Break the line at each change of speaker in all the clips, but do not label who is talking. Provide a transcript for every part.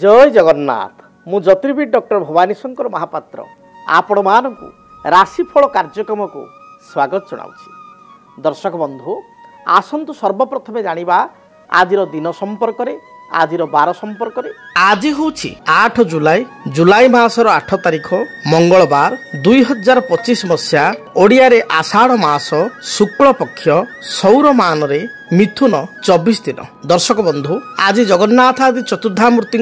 जय जगन्नाथ मु ज्योतिर्विद डॉक्टर भवानी शंकर महापात्र आपण मानकु राशिफल कार्यक्रम को स्वागत जनाऊँ। दर्शक बंधु आसंतु सर्वप्रथमे जानिबा आजिर दिन संपर्क रे आजिर बार संपर्क रे। आज होछि 8 जुलाई जुलाई मासर 8 तारिख मंगलवार 2025 मसिया ओडिया रे आषाढ़ मास शुक्ल पक्ष सौरमान रे मिथुन 24 दिन। दर्शक बंधु आज जगन्नाथ आदि चतुर्धामूर्ति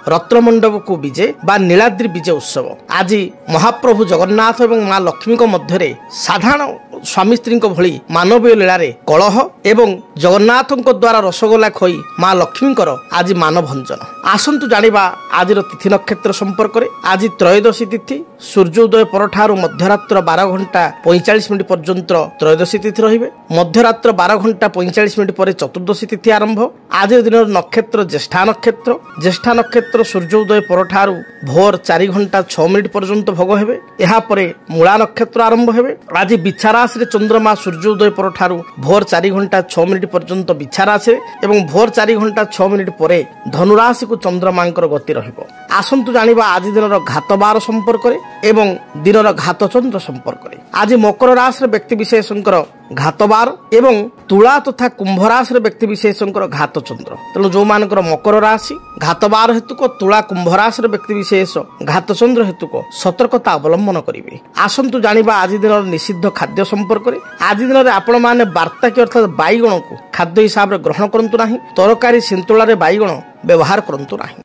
रत्नमंडप को विजे बा नीलाद्रि विजय उत्सव। आज महाप्रभु जगन्नाथ एवं माँ लक्ष्मी मध्य साधारण स्वामी स्त्री भली मानवीय लीला कलह एवं जगन्नाथ द्वारा रसगोला खोई माँ लक्ष्मी आज मानभंजन। आसंतु जानिबा आज तिथि नक्षत्र संपर्क रे। आज त्रयोदशी तिथि सूर्योदय परठारु मध्यरात्र 12 घंटा 45 मिनिट पर्यंत त्रयोदशी तिथि रहिबे। मध्यरात्र 12 घंटा 45 मिनिट पर चतुर्दशी तिथि आरंभ। आज दिन नक्षत्र ज्येष्ठा नक्षत्र। ज्येष्ठा नक्षत्र सूर्योदय परठारु भोर 4 घंटा 6 मिनिट पर्यंत भोग हेबे। एहा परे मूला नक्षत्र आरंभ हेबे। आज बिछाराश रे चंद्रमा सूर्योदय परठारु भोर 4 घंटा 6 मिनिट पर्यंत बिछाराश एवं भोर 4 घंटा 6 मिनिट परे धनुराशि को चंद्रमांकर गति रहिबो। आसंतु जानिबा आज दिनर घातबार संपर्क रे एवं दिनर घात चंद्र संपर्क रे। आज मकर राशि रे व्यक्ति विशेषंकर घातबार एवं तुला तथा कुंभ राशि रे व्यक्ति विशेषंकर घात चंद्र। तेणु जो मानकर मकर राशि घातबार हेतुक तुला कुंभ राशि रे व्यक्ति विशेष घात चंद्र हेतुक सतर्कता अवलंबन करिवे। आसंतु जानिबा आज दिनर निषिद्ध खाद्य संपर्क रे। आज दिन में आपण माने वार्ता की अर्थात बैगण को खाद्य हिसाब रे ग्रहण करंतु नाही। तरकारी सिंतुला रे बैगण व्यवहार करंतु नाही।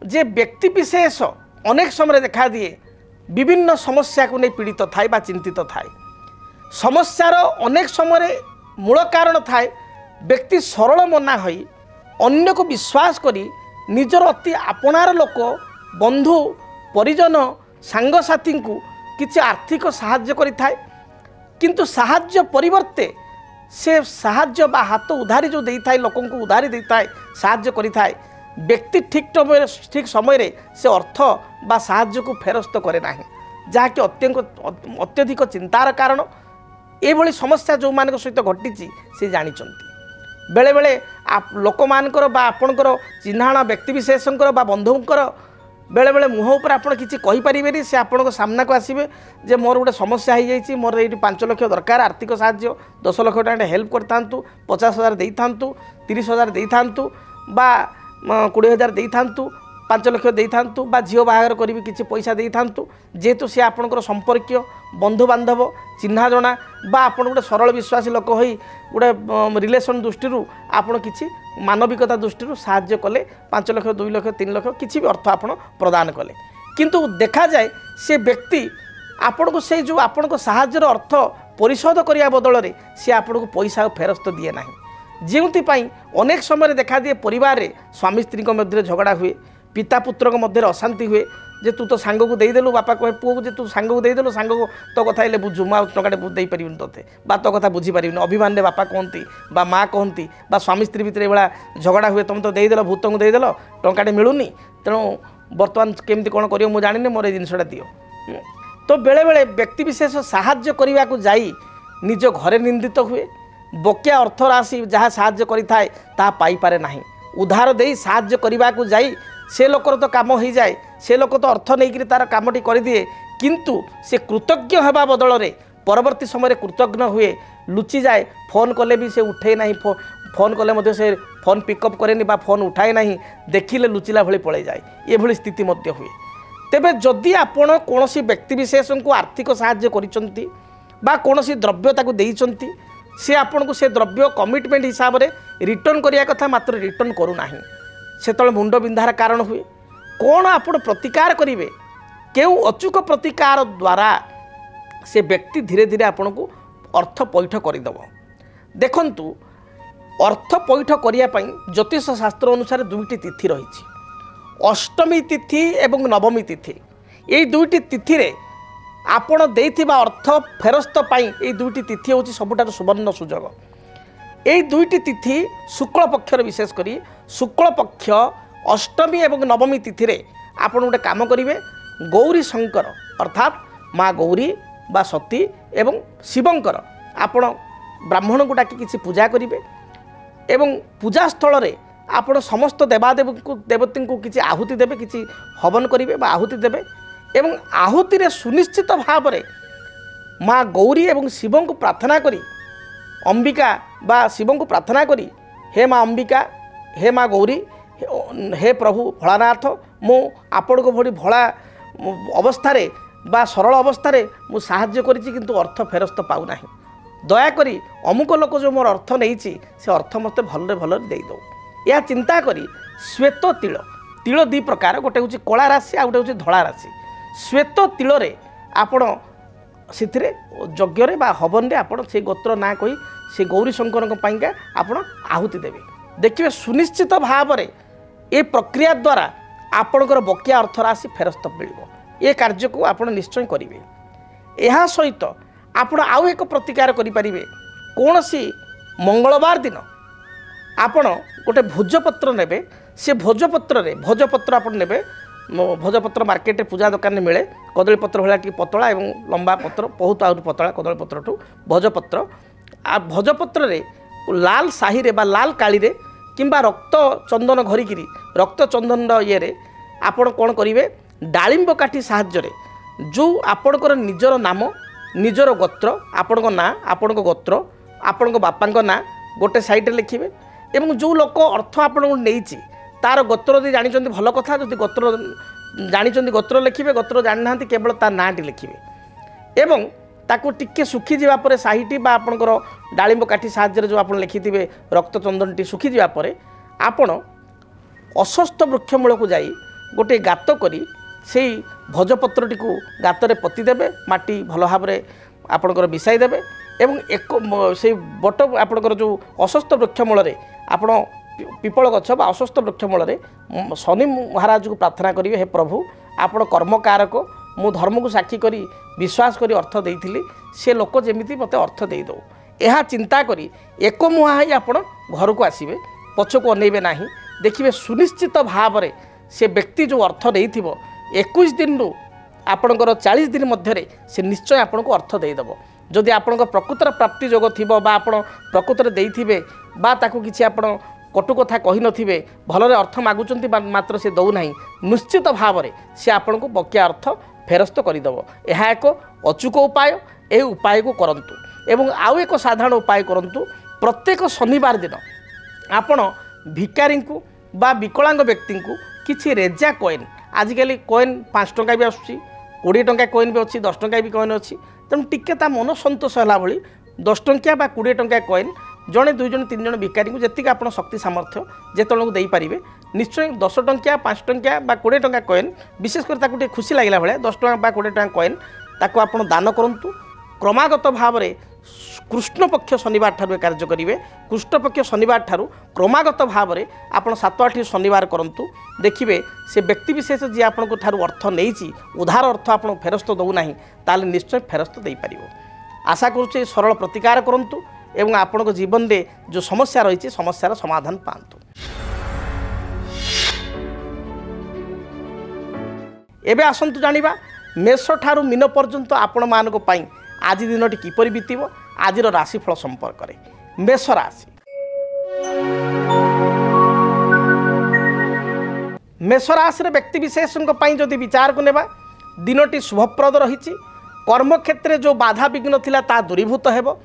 जे व्यक्ति विशेष अनेक समय देखा दिए विभिन्न समस्या को नहीं पीड़ित थाए बा चिंतित थाए। समस्यार अनेक समय मूल कारण थाए व्यक्ति सरल मना होई अन्य को विश्वास करी निजर अति आपणार लोक बंधु परिजन सांगसाथी को किसी आर्थिक साहाय्य करि थाए। किंतु साहाय्य परिवर्ते से साहाय्य बा हाथ उधारी जो देई थाए लोकन को उधारी देई थाए साहाय्य करि थाए व्यक्ति ठीक समय से अर्थ बा साहाय्य को फेरस्त करे नाही, जहाँकि अत्यधिक चिंतार कारण एभली समस्या जो मान सहित घटी से जानी। बेले बेले लोक मानकर बा आपणकर चिन्हाणा व्यक्ति विशेषकर बा बंधुंकर बेले बेले मुह उपर आप किसी कहींपारे से आपण सामना को आसवे जे मोर गोटे समस्या हो जाए मोर ये 5 लाख दरकार आर्थिक साहाय्य 10 लाख टाँग हेल्प कर था 50,000 दे था 30,000 दे था बा 20,000 दे था 5 लाख दे था बा झील बाहागर करी किसी पैसा दे था जेहेतु सी आपणकर संपर्क बंधु बांधव चिन्हा जना बा आप गोटे सरल विश्वासी लोक हो गोटे रिलेसन दृष्टि आपड़ किसी मानविकता दृष्टि साहाय्य कले 5 लाख 2 लाख 3 लाख किसी भी अर्थ आप प्रदान कले। किंतु देखा जाए से व्यक्ति आपण को से जो आपण को साहाय्यर अर्थ परिशोध करने बदल में सी आपण को पैसा फेरस्त दिए ना। जो अनेक समय देखा दिए परिवार रे स्वामी स्त्री मध्य झगड़ा हुए पिता पुत्र मध्य अशांति हुए जे तू तो सांग को देदेलु बापा कहे पुओ को तू सांग को देदेलु सांग को तो कथा हेल्ले बुझु मुझे टंकाटे दे पारि ते बा तो कथा बुझीपारि अभिमान रे बापा कहती बा माँ कहती बा स्वामी स्त्री भितर एभला झगड़ा हुए तुम तो देदेल भूत को देदेल टंकाटे मिलूनी तेणु बर्तमान केमती कौन कर मुझे जानी मोर ये जिनटा दियो। तो बेले बेले व्यक्ति विशेष साहाय्य करने को जाई निज घरे निंदित हुए बकिया अर्थ राशि जहाँ साहाय्य करिथाए ता पाई पारे नाही। उधार दे साहाय्य करने को जाई से लोकर तो काम हो जाए से लोक तो अर्थ नहीं तार कामटी कर दिए किंतु से कृतज्ञ होगा बदल में परवर्ती समय कृतज्ञ हुए लुचि जाए फोन कले भी से उठे ना फोन कले से फोन पिकअप करे बा फोन उठाए ना देखिले लुचिला भली पड़े जाए ये भली स्थिति मध्य हुए। तेबे जदि आपण कौन व्यक्ति विशेष को आर्थिक साहाय्य करिसंती बा कौन द्रव्य ताकू देइसंती से आपण को से द्रव्य कमिटमेंट हिसाब से रिटर्न करिया कथा मात्र रिटर्न करू नाही से मुंड बिंधार कारण हुए। कौन आप प्रतिकार करेंगे क्यों अचूक प्रतिकार द्वारा से व्यक्ति धीरे धीरे आपन को अर्थ पैठ करदेव। देखंतु अर्थ पैठ करने ज्योतिष शास्त्र अनुसार 2टी तिथि रही अष्टमी तिथि एवं नवमी तिथि। ये 2टी तिथि रे आपण देइथिबा अर्थ फेरस्त पाई ये 2टी तिथि होची सबुठार सुवर्ण सुजोग। ये 2टी तिथि शुक्ल पक्षर विशेष करी शुक्ल पक्ष अष्टमी एवं नवमी तिथि रे आपण गोटे काम करेंगे गौरी शंकर अर्थात माँ गौरी बा सती एवं शिवंकर आपण ब्राह्मण को डाकी किसी पूजा करेंगे एवं पूजा स्थल रे आपण समस्त देवादेव को देवती को किसी आहुति देवे किसी हवन करेंगे आहुति देवे एवं आहुति रे सुनिश्चित भाव में माँ गौरी एवं शिव को प्रार्थना करी अंबिका बा शिव को प्रार्थना करी हे माँ अंबिका हे माँ गौरी हे प्रभु भोलानाथ मु आपण को भली भोला अवस्था बा सरल अवस्था मु साहाय्य करिछि किंतु अर्थ फेरस्त पाऊ नाही दयाकोरी अमुक लोक जो मोर अर्थ नहीं से अर्थ मत भल भल दे दो यह चिंता करी श्वेत तिल तिल दी प्रकार गोटे हूँ कला राशि आ गोटे हूँ धला राशि श्वेत तिल आपण से यज्ञ बा हवन रे आपण से गोत्र ना कही से गौरी शंकर पाइका आपण आहुति देवे देखिए सुनिश्चित भाव में ये प्रक्रिया द्वारा आपणकर बकिया अर्थ राशि फेरस्त मिल ये कार्य को आप निश्चय करेंगे यह सहित आपण आउ एक प्रतिकार करें कौन सी मंगलवार दिन आपण गोटे भोजपत्र ने से भोजपत्र आप ने भोजपत्र मार्केट पूजा दुकान में मिले कदलीपत्र भाया टी पतला और लंबा पत्र बहुत आहरी पतला कदलीपत्र ठू भोजपत्र आ भोजपत्र रे लाल साही रे बा लाल काली रे किंबा रक्त चंदन घरिकी रक्त चंदन ये आपण कौन करेंगे डालिंब काठी साहाय्य जो आपणकर निजर नाम निजर गोत्र आपण ना आपण गोत्र आपण बापा ना गोटे साइड लिखिए एवं जो लोक अर्थ आपण नहीं तार गोत्र यदि जानी भल कथा जो गोत्र जानी गोत्र लिखिए गोत्र जानी ना केवल तार नाटी लिखिए एवं ताकू टिके सुखी जावापर साहीटी बा आपणकर डालिंब काठी साहाय्य जो आप लिखिथे रक्त चंदनटी सुखी जावापर आपण अस्वस्थ वृक्ष मूल को जाई गोटे गात करी से भोजपत्रटी को गातरे पोती देवे माटी भल भाव में आपणकर मिसाई देवे एवं एक से बट आपणकर जो अस्वस्थ वृक्ष मूल आपण पिपल गछ बा अस्वस्थ वृक्ष मूल शनि महाराज को प्रार्थना करेंगे हे प्रभु आपण कर्मकारक मु धर्म को साक्षी करी विश्वास करी अर्थ देइथिली से लोक जेमिति मते अर्थ दे दो यह चिंता करी एक मुहा ही आपण घर को आसीबे पछको अनेबे नाही देखिबे सुनिश्चित भाव में से व्यक्ति जो अर्थ नहीं 21 दिन रु आपणकर 40 दिन मध्य से निश्चय आपन को अर्थ देदेव जदि आपण प्रकृतर प्राप्ति जोग थी आपण प्रकृतर देइथिबे बा ताकू किछि आपण कटु कथा कही नथिबे भलरे अर्थ मागुचंती मात्र से दौ नाही निश्चित भाव में से आपण को बकिया अर्थ फेरस्त करदेव यह एक अचूक उपाय ए उपाय को करंतु एवं आउ एक साधारण उपाय करंतु प्रत्येक शनिवार दिन आपण भिकारी को बा विकलांग व्यक्ति को किछि रेजा कॉइन आजिकल कॉइन 5 टंका भी आसुची 20 टंका कॉइन भी अच्छी 10 टंका भी कॉइन अच्छी तेणु टिके ता मन संतोष है भाई 10 टंकिया बा 20 टंका कॉइन जड़े 2 जन 3 जन भिकारी को जी आप शक्ति सामर्थ्य जेतल को देपारे निश्चय 10 टंकिया 5 टंकिया बा 20 टंका कॉइन विशेषकर खुशी लगला भाया 10 टंका बा 20 टंका कॉइन ताको आपण दान करंतु क्रमागत भाव में कृष्ण पक्ष शनिवार ठारू कार्य करेंगे कृष्ण पक्ष शनिवार ठारू क्रमागत भाव में आपड़ 7-8 शनिवार करंतु देखिए से व्यक्ति विशेष जी आपन ठारू अर्थ नहीं उधार अर्थ आप फेरस्त दौना ताले निश्चय फेरस्त दे पार आशा करुचे सरल प्रतिकार करंतु एवं आपण जीवन में जो समस्या रही समस्यार समाधान पातु। एबे आसंतु जानिबा मेष ठारू मीन पर्यंत आपण मानक पई आज दिनटी किपरि बीतिबो आज राशिफल संपर्क में मेष राशि मेष राशि व्यक्ति विशेष जदि विचार को नेबा दिनटी शुभप्रद रही कर्म क्षेत्र जो बाधा विघ्न थिला ता दूरीभूत हेबो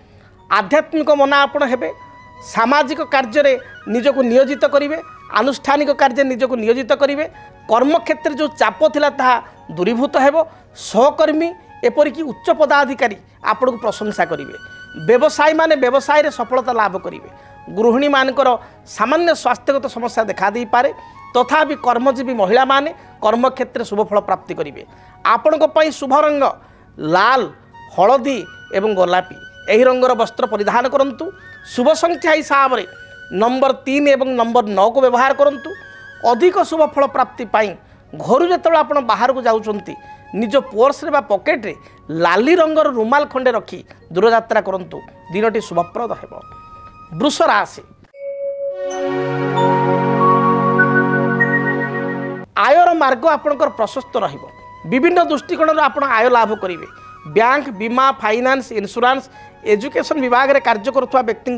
आध्यात्मिक मना आपण हेबे सामाजिक कार्य निजको नियोजित करिवे आनुष्ठानिक कार्य निजको नियोजित करिवे कर्म क्षेत्र जो चाप थिला ता दूरीभूत हेबो सहकर्मी एपरिकी उच्च पदाधिकारी आपण को प्रशंसा करेंगे व्यवसायी माने व्यवसाय रे सफलता लाभ करेंगे गृहिणी मानकर सामान्य स्वास्थ्यगत समस्या देखा दे पारे तथापि कर्मजीवी महिला माने कर्म क्षेत्र शुभफल प्राप्ति करेंगे आपण को पई शुभ रंग लाल हलदी एवं गोलापी यही रंगर वस्त्र परिधान करंतु शुभ संख्या हिसाब से नंबर 3 एवं नंबर 9 को व्यवहार करंतु अधिक शुभफल प्राप्ति पाई घर जो आप बाहर को जाउछंती निज पर्स रे बा पॉकेट रे लाली रंगर रुमाल खंडे रखी दूरयात्रा करंतु दिनटी शुभप्रद हेबो। वृष राशि आयर मार्ग आपणकर प्रशस्त रहिबो विभिन्न दृष्टिकोण रे आपण आय लाभ करिवे बैंक बीमा फाइनान्स इन्शुरांस एजुकेशन विभाग में कार्य करुवा व्यक्ति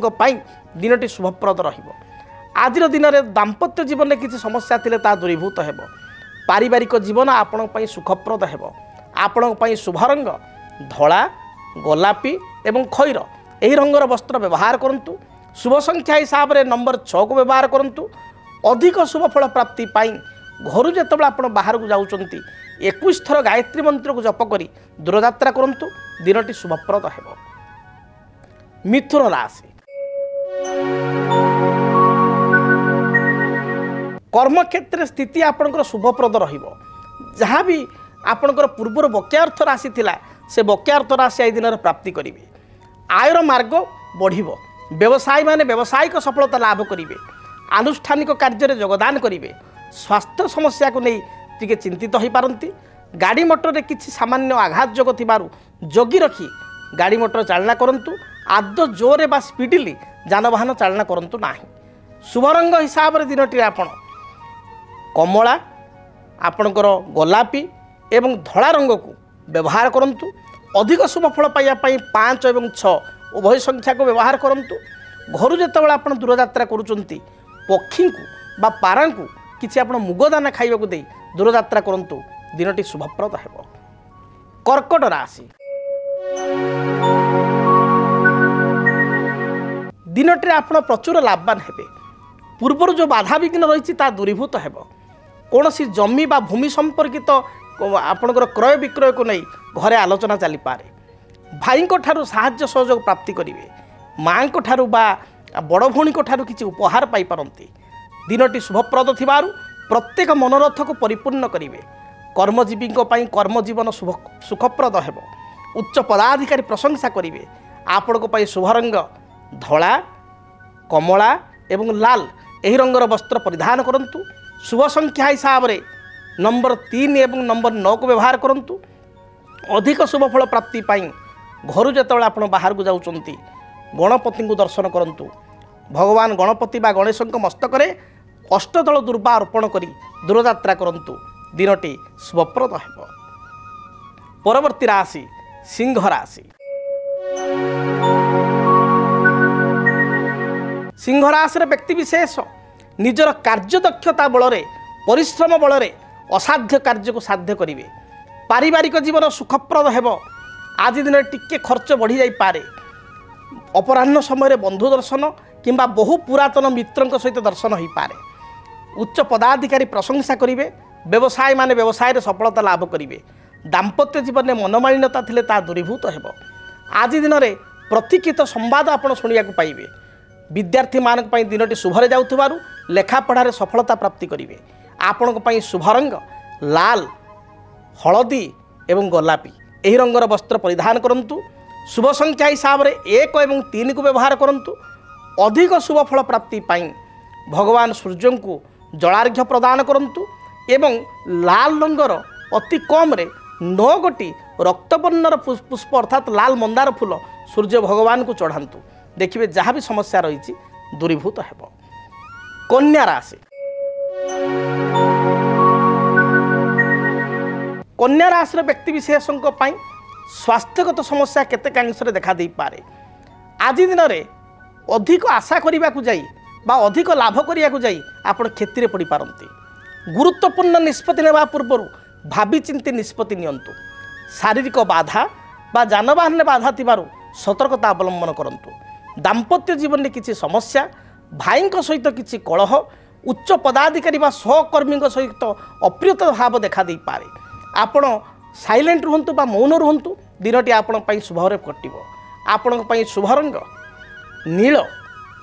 दिनटी शुभप्रद रहिबो। आजिर दिन में दाम्पत्य जीवन में किसी समस्या थिले ता दूरीभूत हेबो। पारिवारिक जीवन आपण पई सुखप्रद हेबो। आपण पई शुभ रंग धला गोलापी एवं खैर एही रंगर वस्त्र व्यवहार करंतु। शुभ संख्या हिसाब से नंबर 6 को व्यवहार करंतु। अधिक शुभ फल प्राप्ति पाई घर जेतबेला आपण बाहर को जाउचंती 21 थर गायत्री मंत्र को जप करी दूरयात्रा करंतु। दिनटी शुभप्रद हेबो। मिथुन राशि कर्म क्षेत्र स्थिति आपणकर शुभप्रद रहिबो। जहाँ भी आपणकर पूर्वर बकेया अर्थ राशि थिला से बकेया अर्थ राशि आई दिन प्राप्ति करिवे। आयर मार्ग बढ़िबो। व्यवसायी माने व्यावसायिक सफलता लाभ करिवे। आनुष्ठानिक कार्य योगदान करिवे। स्वास्थ्य समस्या को नहीं टिके चिंतित हो पारंती। गाड़ी मोटर रे किछि सामान्य आघात जोग थिबारु जगी रखी गाड़ी मोटर चालना करंतु। आद जोरे बा स्पीडली जानवाहन चालना करंतु नाही। शुभ रंग हिसाब रे दिनटी आपण कमला आपणकर गोलापी एवं धला रंग को व्यवहार करंतु। अधिक शुभ फल पाइबा पई 5 एवं 6 उभय संख्या को व्यवहार करंतु। घर जेतबेला आपण दूरयात्रा करूचंती पक्षी को बा पारा को किछि आपण मुगदाना खाइबा को देई दूरयात्रा करंतु। दिनटी शुभप्रद हेबो। कर्कट राशि दिनटी आपण प्रचुर लाभवान हेबे। पूर्वर जो बाधा विघ्न रही दूरीभूत हेबो। कौन सी जमी बा भूमि संपर्कित आपणकर क्रय विक्रय को नहीं घरे आलोचना चली पारे। भाई ठारू साहाय्य सहयोग प्राप्ति करेंगे। माँ ठारू बा बड़ भौणी ठारू किसी उपहार पाई पारंती। दिनटी शुभप्रद थिबारु प्रत्येक मनोरथ को परिपूर्ण करेंगे। कर्मजीवी कर्मजीवन सुखप्रद हेबो। उच्च पदाधिकारी प्रशंसा करेंगे। आपण को शुभ रंग धला कमला एवं लाल एही रंगर वस्त्र परिधान करंतु। शुभ संख्या हिसाब से नंबर 3 एवं नंबर 9 को व्यवहार करंतु। अधिक शुभ फल प्राप्ति पाई घर जेतबेला आपण बाहर को जाउचंती गणपति को दर्शन करंतु। भगवान गणपति बा गणेश मस्तक रे अष्टदल दुर्वा अर्पण करी दूरयात्रा करंतु। दिनटी शुभप्रद हेबो। परवर्ती राशि सिंह राशि। सिंह राशि व्यक्ति विशेष निजर कार्यदक्षता बल परिश्रम बल असाध्य कार्य को साध्य करेंगे। पारिवारिक जीवन सुखप्रद हेबो। आज दिन टिके खर्च बढ़ी जाई पारे। अपराह्न समय बंधु दर्शन किंबा बहु पुरातन मित्र सहित दर्शन हो पारे। उच्च पदाधिकारी प्रशंसा करेंगे। व्यवसायी माने व्यवसाय रे सफलता लाभ करेंगे। दाम्पत्य जीवन में मनमालिन्यता थिले ता दूरीभूत हेबो। आज दिन में प्रतीक्षित संवाद आपण शुणिया पाइबे। विद्यार्थी मानक पई दिनटी शुभरे जाउथबारु लेखा पढ़ारे सफलता प्राप्ति करेंगे। आपण पई शुभ रंग लाल हलदी एवं गोलापी एही रंगर वस्त्र परिधान करंतु। शुभ संख्या हिसाब से 1 एवं 3 को व्यवहार करंतु। अधिक शुभ फल प्राप्ति पाई भगवान सूर्य को जलार्घ्य प्रदान करंतु एवं लाल रंगर अति कम रे 9 गोटी रक्तवर्णर पुष्प अर्थात लाल मंदार फूल सूर्य भगवान को चढ़ातु। देखिए जहाँ भी समस्या रही दूरीभूत हेबो। कन्या राशि। कन्या राशि व्यक्ति विशेषों स्वास्थ्यगत समस्या केते कांश देखा दे पारे। आज दिन में अधिक आशा करने को जाई बा अधिक लाभ करने को जाई आपण क्षति पड़ पारती। गुरुत्वपूर्ण निष्पत्ति नेबा पूर्व भावी चिंती निष्पत्ति नियंतु। शारीरिक बाधा बा जानवाहन में बाधा थिबारु सतर्कता अवलंबन करंतु। दाम्पत्य जीवन में किसी समस्या भाई सहित किसी कलह उच्च पदाधिकारी बा सहकर्मी सहित अप्रियता भाव देखा दे पारे। आपण साइलेंट रुहंतु बा मौन रुहंतु। दिनटी आपण पई शुभरे कटिबो। आपण पई शुभ रंग नील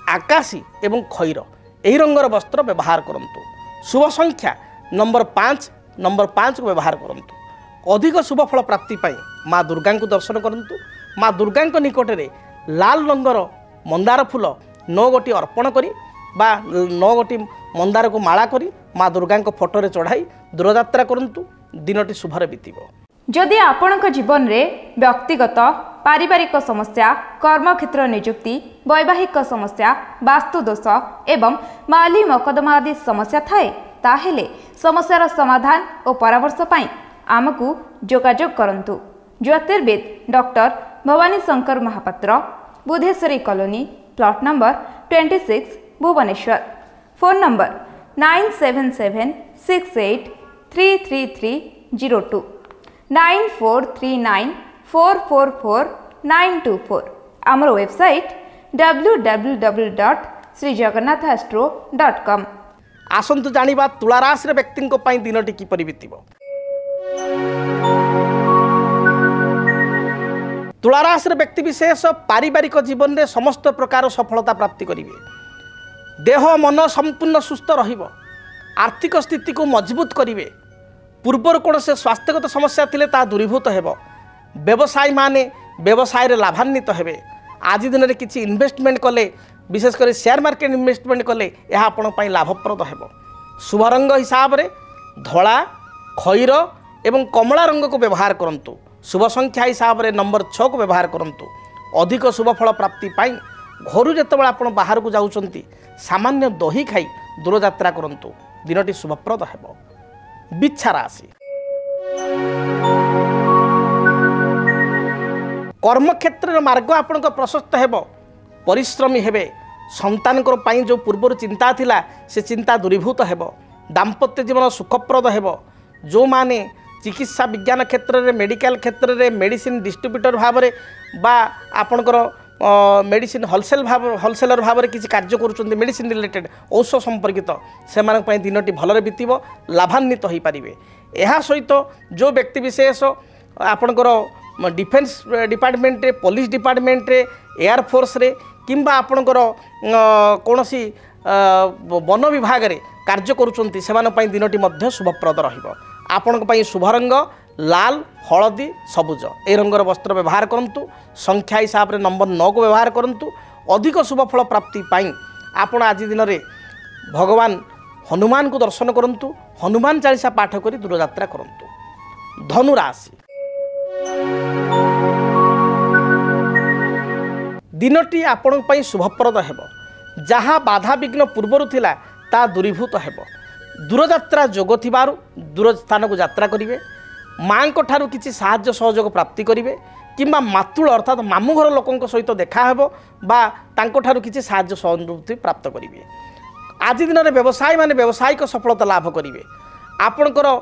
आकाशी एवं खैर एही रंगर वस्त्र व्यवहार करंतु। शुभ संख्या नंबर 5 को व्यवहार करंतु। अधिक शुभ फल प्राप्ति पाई माँ दुर्गा को दर्शन करंतु। माँ दुर्गा निकट में लाल रंगर मंदार फूल 9 गोटी अर्पण करी बा 9 गोटी मंदार को माला करी माँ दुर्गा फोटो रे चढ़ाई दूरयात्रा करंतु। दिनटी शुभरे बीतिबो।
जदि आपणक जीवन रे व्यक्तिगत पारिवारिक समस्या कर्मक्षेत्र नियुक्ति वैवाहिक समस्या वास्तु दोष एवं माली मकदमा आदि समस्या थाए ताहेले समस्यार समाधान और परामर्श पाई आमकु जोगाजोग करंतु। ज्योतिर्विद doctor Bhabani Shankar Mahapatra, Budheswari colony, plot number 26, Bhubaneswar. Phone number 9776833302 9439444924। आमर वेबसाइट www.srijagannathastro.com।
आसंतु जानिबा तुला राशि व्यक्ति दिनटी किपरि बीतिब। तुला राशि व्यक्ति विशेष पारिवारिक जीवन में समस्त प्रकार सफलता प्राप्ति करेंगे। देह मन संपूर्ण सुस्थ रहिब। आर्थिक स्थिति को मजबूत करेंगे। पूर्वर कौन से स्वास्थ्यगत समस्या थिले ता दूरीभूत हेब। व्यवसायी माने व्यवसाय लाभान्वित हेबे। आज दिन में किसी इन्वेस्टमेंट कले, विशेषकर शेयर मार्केट इन्वेस्टमेंट कले यह आपण पई लाभप्रद हेब। शुभ रंग हिसाब रे धला, खैर एवं कमला रंग को व्यवहार करंतु। शुभ संख्या हिसाब रे नंबर 6 को व्यवहार करंतु। अधिक शुभ फल प्राप्ति पाई घर जेतेबेले आपण बाहर को जाउचंती सामान्य दही खाई दूर यात्रा करंतु। दिनटी शुभप्रद हेब। बिच्छा राशि कर्मक्षेत्र मार्ग आपण प्रशस्त हेब। परिश्रमी हेबे। संतान जो पूर्वर चिंता थिला से चिंता दूरीभूत हेब। दाम्पत्य जीवन सुखप्रद हेब। जो माने चिकित्सा विज्ञान क्षेत्र में, मेडिकल क्षेत्र में मेडिसिन डिस्ट्रीब्यूटर भाव में बा आपणकर मेडिसिन होलसेलर भाव में किसी कार्य करुँच मेडिसिन रिलेटेड औषध संपर्कित से दिनटी भलरे बीतब। लाभान्वित हो पारे। यह सहित जो व्यक्ति विशेष आपणकर डिफेन्स डिपार्टमेंट रे, पुलिस डिपार्टमेंट रे, एयरफोर्स रे किंबा आपणकर कौन सी वन विभाग रे कार्य करुँच से दिनटी शुभप्रद रहिब। आपण शुभ रंग लाल, हलदी, सबुज ए रंगर वस्त्र व्यवहार करंतु। संख्या हिसाब रे नंबर 9 को व्यवहार करंतु। अधिक शुभ फल प्राप्ति पाई आपण आज दिन में भगवान हनुमान को दर्शन करंतु। हनुमान चालीसा पाठ करी दूर यात्रा करंतु। धनु राशि दिनटी आपण पई शुभप्रद हेब। जहाँ बाधा विघ्न पूर्वर थिला ता दूरीभूत हेब। दूर यात्रा जोग थिबारु दूर स्थान को यात्रा करिवे। माँ को ठारू किसी साहाय्य सहयोग प्राप्ति करेंगे किंबा मातुल अर्थात मामू घर लोकों सहित देखा हेबो बा तांको ठारू किसी साहाय्य सहयोग प्राप्त करेंगे। आज दिन में व्यवसायी माने व्यावसायिक सफलता लाभ करेंगे। आपणकर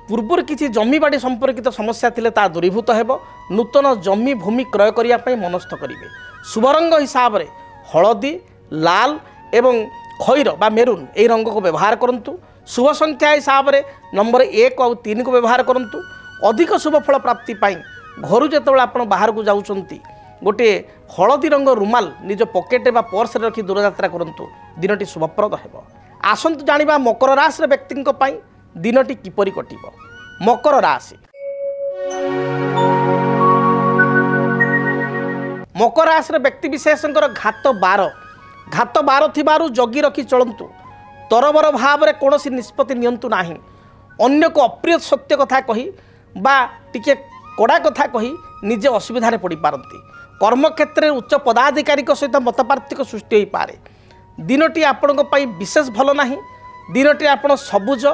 पूर्वर किसी जमी बाड़ी संपर्कित समस्या थिले ता दूरीभूत हेब। नूतन जमी भूमि क्रय करिया पई मनस्थ करेंगे। शुभ रंग हिसाब रे हलदी, लाल एवं खैर बा मेरून ए रंग को व्यवहार करंतु। शुभ संख्या हिसाब रे नंबर 1 और 3 को व्यवहार करंतु। अधिक शुभ फल प्राप्ति पाई घर जेतेबेले आपण बाहर को जाउचंती गोटे हलदी रंग रुमाल निज पॉकेट बा पर्स रे रखी दूर यात्रा करंतु। दिनटी शुभप्रद हेब। आसंतु जानिबा मकर राशि व्यक्ति दिनटी किपरि कटिब। मकर राशि मकर राशि व्यक्ति विशेषकर घात बार थिबारु जगी रखी चलंतु। तरबर भाव में कौन निष्पत्ति नियंतु नाही। अन्य को अप्रिय सत्य कथा कही बा टिके कड़ा कथा कही निजे असुविधा पड़ पारती। कर्मक्षेत्र में उच्च पदाधिकारी सहित मतपार्थिक सृष्टि हो पारे। दिनटी आपण विशेष भल नाही। दिनटी आपण सबुज,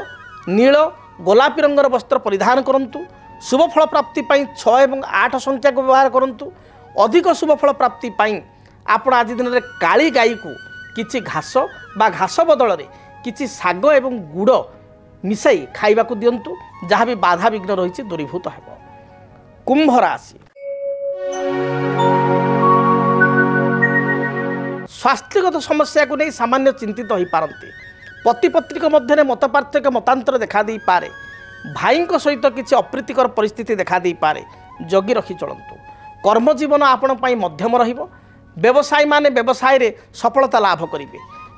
नील, गोलापी रंगर वस्त्र परिधान करंतु। शुभ फल प्राप्ति पाई 6 और 8 संख्या को व्यवहार करंतु। अधिक शुभ फल प्राप्ति पाई आपण आज दिन में काली गाई को किछि घास बा घास बदल रे किछि साग एवं गुड़ मिसाई खाइबा को दियंतु। जहाँ भी बाधा विघ्न रही दूरीभूत हेब। कुंभ राशि स्वास्थ्यगत समस्या को नहीं सामान्य चिंतित हो पारती। पति पत्नी मध्य मतपार्थ मतांतर देखा दे पारे। भाई सहित किसी अप्रीतिकर परिस्थिति देखा दे पारे। जगी रखी चलंतु। कर्मजीवन आपण पई मध्यम रहिबो। व्यवसायी माने व्यवसाय रे सफलता लाभ करेंगे।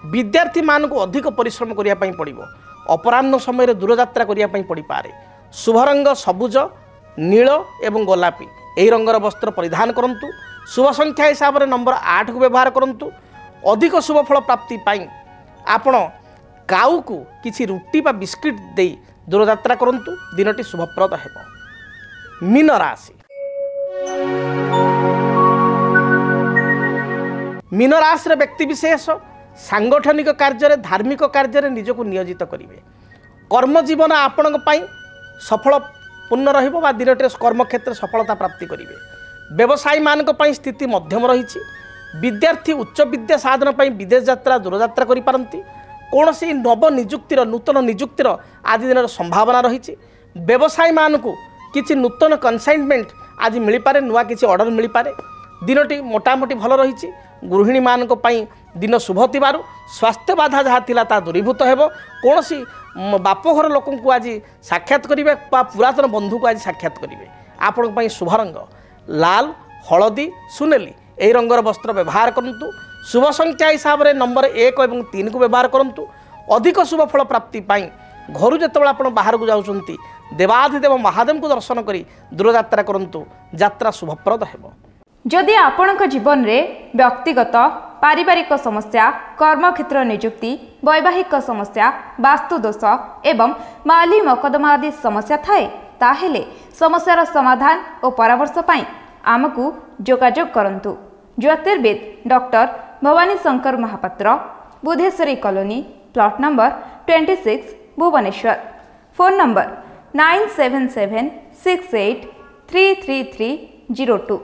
विद्यार्थी मान को अधिक परिश्रम करिया पई पड़िबो। अपराह्न समय दूर यात्रा करिया पई पड़ी पारे। शुभ रंग सबुज, नील एवं गोलापी यही रंगर वस्त्र परिधान करंतु। शुभ संख्या हिसाब रे नंबर 8 को व्यवहार करंतु। अधिक शुभ फल प्राप्ति पाई आपण काऊ को किसी रुटी बा बिस्किट दे दूर यात्रा करंतु। दिनटी शुभप्रद हेब। मीन राशि मीन राशि व्यक्ति विशेष सांगठनिक कार्य, धार्मिक कार्य निजक नियोजित करेंगे। कर्मजीवन आपण सफल ପୂର୍ଣ୍ଣ ରହିବ ବା ଦିନଟିରେ କର୍ମକ୍ଷେତ୍ର ସଫଳତା ପ୍ରାପ୍ତି କରିବେ। ବ୍ୟବସାୟୀମାନଙ୍କ ପାଇଁ ସ୍ଥିତି ମଧ୍ୟମ ରହିଛି। विद्यार्थी उच्च विद्या साधन पर विदेश यात्रा दूरयात्रा करिपारंती। कौनसी नव निजुक्तिर नूतन निजुक्तिर आदि दिन संभावना रही। व्यवसायी मानक किसी नूतन कनसाइनमेंट आज मिल पारे, नुआ किसी ऑर्डर मिल पारे। दिनटी मोटामोटी भल रही। गृहिणी मानक दिन शुभ थिबारु स्वास्थ्य बाधा जहाँ थिला ता दूरीभूत हेबो। कौनसी बापघर लोक को आज साक्षात करेंगे पुरातन बंधु को आज साक्षात करेंगे। आपण शुभ रंग लाल, हलदी, सुनेली यही रंगर वस्त्र व्यवहार करूँ। शुभ संख्या हिसाब से नंबर 1 और 3 को व्यवहार करूँ। अधिक शुभ फल प्राप्ति घर जो आप बाहर को जाऊँच देवाधिदेव महादेव को दर्शन करी दूरयात्रा करूँ। यात्रा शुभप्रद हेबो।
जदि आपणक जीवन में व्यक्तिगत पारिवारिक समस्या, कर्मक्षेत्र नियुक्ति, वैवाहिक समस्या, वास्तुदोष एवं माली मकदमा आदि समस्या थाए ताहेले समस्यार समाधान और परामर्श पाई आमको जोगाजोग करंतु। ज्योतिर्विद doctor Bhabani Shankar Mahapatra, Budheswari colony, plot number 26, Bhubaneswar. Phone number 9776833302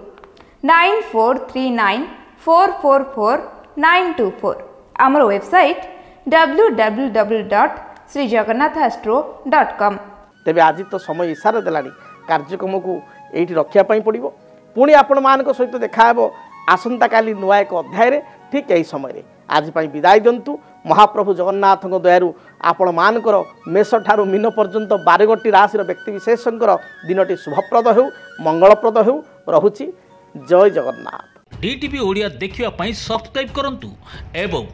9439444924। आमर वेबसाइट www.srijagannathastro.com।
तेबे आज तो समय इशारा देलानी कार्यक्रम को एठी रखिया पई पड़िबो। पुणी आपण मान सहित देखा आसंता काली नुआ एक अध्याय ठीक यही समय। आज विदाय दिंतु। महाप्रभु जगन्नाथ दयारू आपण मानकर मेष ठारू मीन पर्यंत 12 राशि व्यक्ति विशेषकर दिनटी शुभप्रद हो, मंगलप्रद हो। रहुची जय जगन्नाथ।
डीटीवी ओडिया देखिवा पई सब्सक्राइब करंतु एवं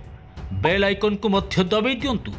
बेल आइकन को मध्य दबाई दियंतु।